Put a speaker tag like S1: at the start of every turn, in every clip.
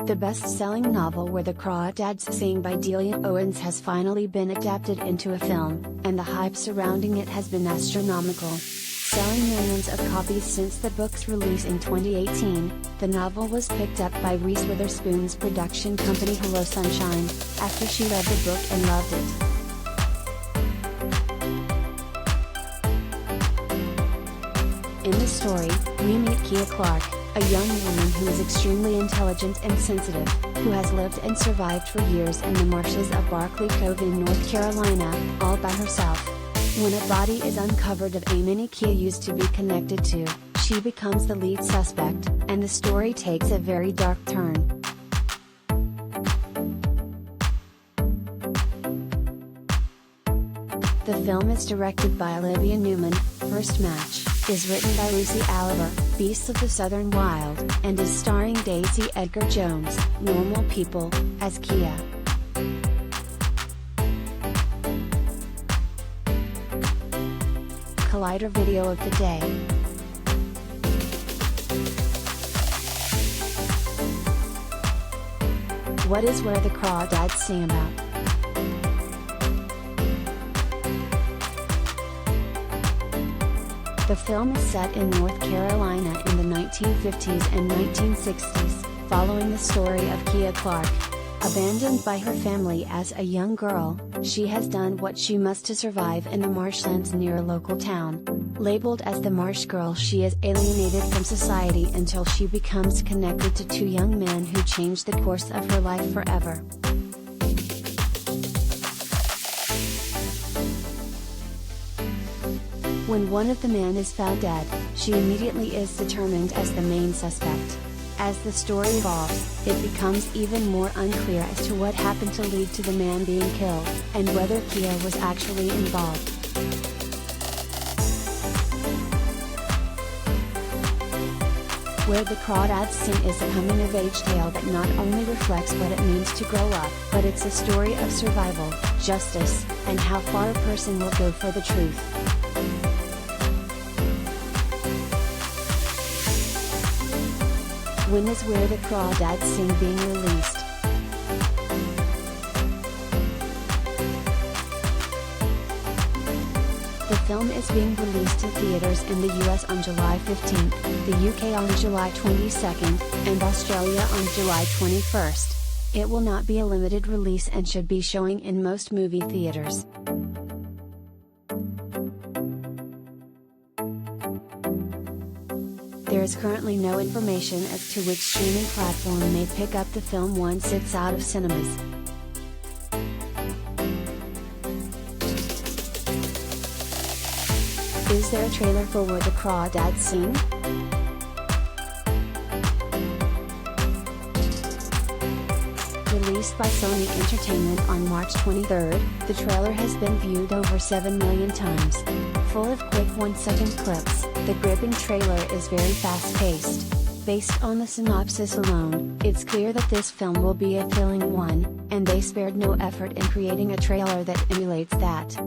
S1: The best-selling novel Where the Crawdads Sing by Delia Owens has finally been adapted into a film, and the hype surrounding it has been astronomical. Selling millions of copies since the book's release in 2018, the novel was picked up by Reese Witherspoon's production company Hello Sunshine, after she read the book and loved it. In the story, we meet Kia Clark, a young woman who is extremely intelligent and sensitive, who has lived and survived for years in the marshes of Barkley Cove in North Carolina, all by herself. When a body is uncovered of a mini Kia used to be connected to, she becomes the lead suspect, and the story takes a very dark turn. The film is directed by Olivia Newman. First Match is written by Lucy Oliver, Beasts of the Southern Wild, and is starring Daisy Edgar Jones, Normal People, as Kia. Collider video of the day. What is Where the Crawdads Sing about? The film is set in North Carolina in the 1950s and 1960s, following the story of Kia Clark. Abandoned by her family as a young girl, she has done what she must to survive in the marshlands near a local town. Labeled as the Marsh Girl, she is alienated from society until she becomes connected to two young men who change the course of her life forever. When one of the men is found dead, she immediately is determined as the main suspect. As the story evolves, it becomes even more unclear as to what happened to lead to the man being killed, and whether Kia was actually involved. Where the Crawdads Sing is a coming-of-age tale that not only reflects what it means to grow up, but it's a story of survival, justice, and how far a person will go for the truth. When is Where the Crawdads Sing being released? The film is being released in theaters in the US on July 15th, the UK on July 22nd, and Australia on July 21st. It will not be a limited release and should be showing in most movie theaters. There is currently no information as to which streaming platform may pick up the film once it's out of cinemas. Is there a trailer for Where the Crawdads Sing? Released by Sony Entertainment on March 23, the trailer has been viewed over 7 million times. Full of quick 1-second clips, the gripping trailer is very fast-paced. Based on the synopsis alone, it's clear that this film will be a thrilling one, and they spared no effort in creating a trailer that emulates that.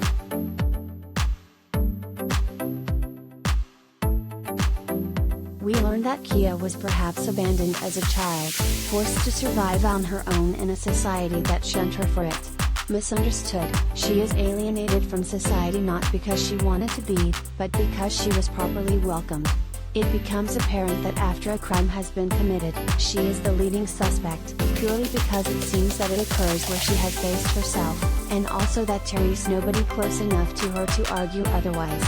S1: We learn that Kia was perhaps abandoned as a child, forced to survive on her own in a society that shunned her for it. Misunderstood, she is alienated from society not because she wanted to be, but because she was properly welcomed. It becomes apparent that after a crime has been committed, she is the leading suspect, purely because it seems that it occurs where she has based herself, and also that there is nobody close enough to her to argue otherwise.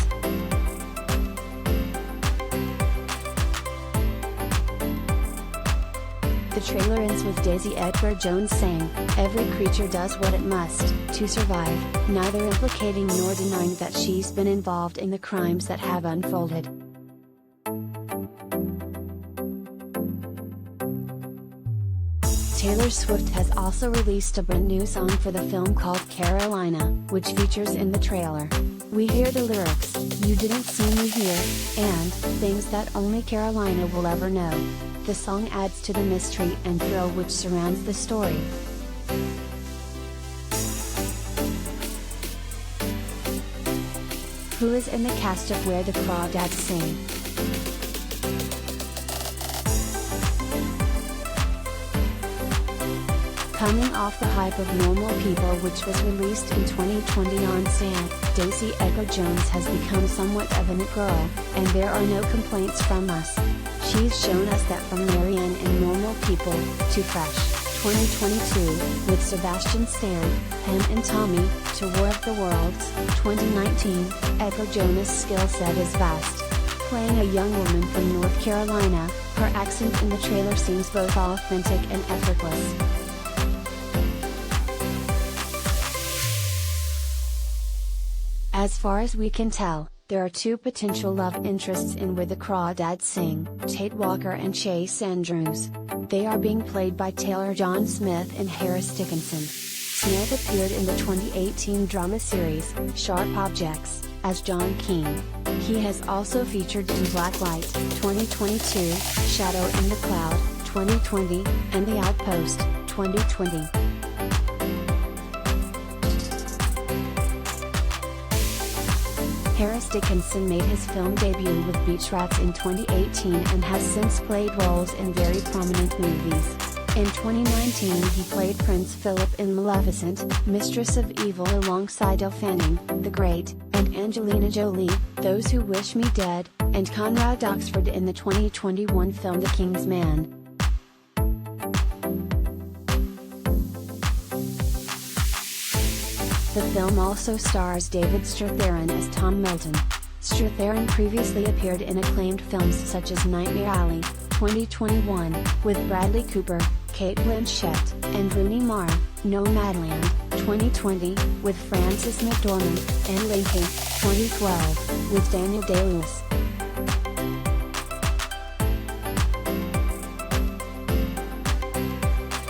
S1: The trailer ends with Daisy Edgar Jones saying, "Every creature does what it must, to survive," neither implicating nor denying that she's been involved in the crimes that have unfolded. Taylor Swift has also released a brand new song for the film called Carolina, which features in the trailer. We hear the lyrics, "You didn't see me here," and "things that only Carolina will ever know." The song adds to the mystery and thrill which surrounds the story. Who is in the cast of Where the Crawdads Sing? Coming off the hype of Normal People, which was released in 2020 on Stan, Daisy Edgar-Jones has become somewhat of an it girl, and there are no complaints from us. She's shown us that from Marianne in Normal People, to Fresh 2022, with Sebastian Stan, Pam and Tommy, to War of the Worlds 2019, Edgar-Jones' skill set is vast. Playing a young woman from North Carolina, her accent in the trailer seems both authentic and effortless. As far as we can tell, there are two potential love interests in Where the Crawdads Sing, Tate Walker and Chase Andrews. They are being played by Taylor John Smith and Harris Dickinson. Smith appeared in the 2018 drama series, Sharp Objects, as John King. He has also featured in Blacklight 2022, Shadow in the Cloud 2020, and The Outpost 2020. Harris Dickinson made his film debut with Beach Rats in 2018 and has since played roles in very prominent movies. In 2019 he played Prince Philip in Maleficent, Mistress of Evil alongside Elle Fanning, the Great, and Angelina Jolie, Those Who Wish Me Dead, and Conrad Oxford in the 2021 film The King's Man. The film also stars David Strathairn as Tom Milton. Strathairn previously appeared in acclaimed films such as Nightmare Alley, 2021, with Bradley Cooper, Kate Blanchett, and Rooney Mara, Nomadland, 2020, with Frances McDormand, and Lincoln, 2012, with Daniel Day-Lewis.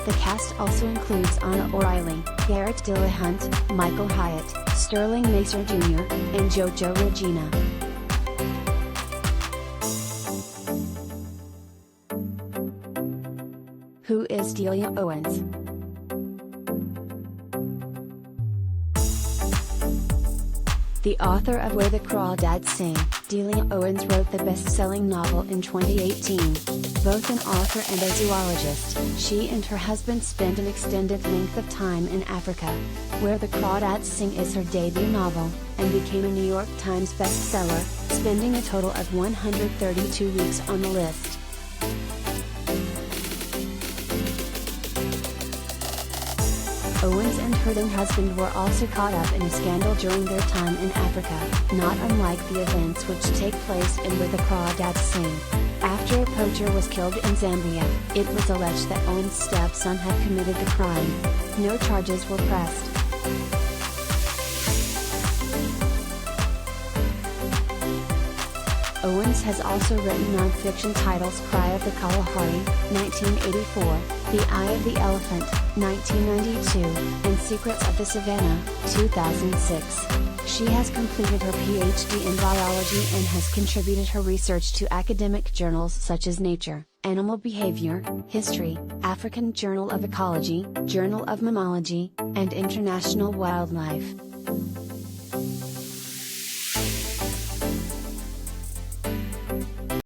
S1: The cast also includes Anna O'Reilly, Garrett Dillahunt, Michael Hyatt, Sterling Macer Jr., and Jojo Regina. Who is Delia Owens? The author of Where the Crawdads Sing, Delia Owens wrote the best-selling novel in 2018. Both an author and a zoologist, she and her husband spent an extended length of time in Africa. Where the Crawdads Sing is her debut novel, and became a New York Times bestseller, spending a total of 132 weeks on the list. Owens and her then husband were also caught up in a scandal during their time in Africa, not unlike the events which take place in Where the Crawdads Sing. After a poacher was killed in Zambia, it was alleged that Owens' stepson had committed the crime. No charges were pressed. Owens has also written non-fiction titles Cry of the Kalahari, 1984, The Eye of the Elephant, 1992, and Secrets of the Savannah, 2006. She has completed her PhD in biology and has contributed her research to academic journals such as Nature, Animal Behavior, History, African Journal of Ecology, Journal of Mammalogy, and International Wildlife.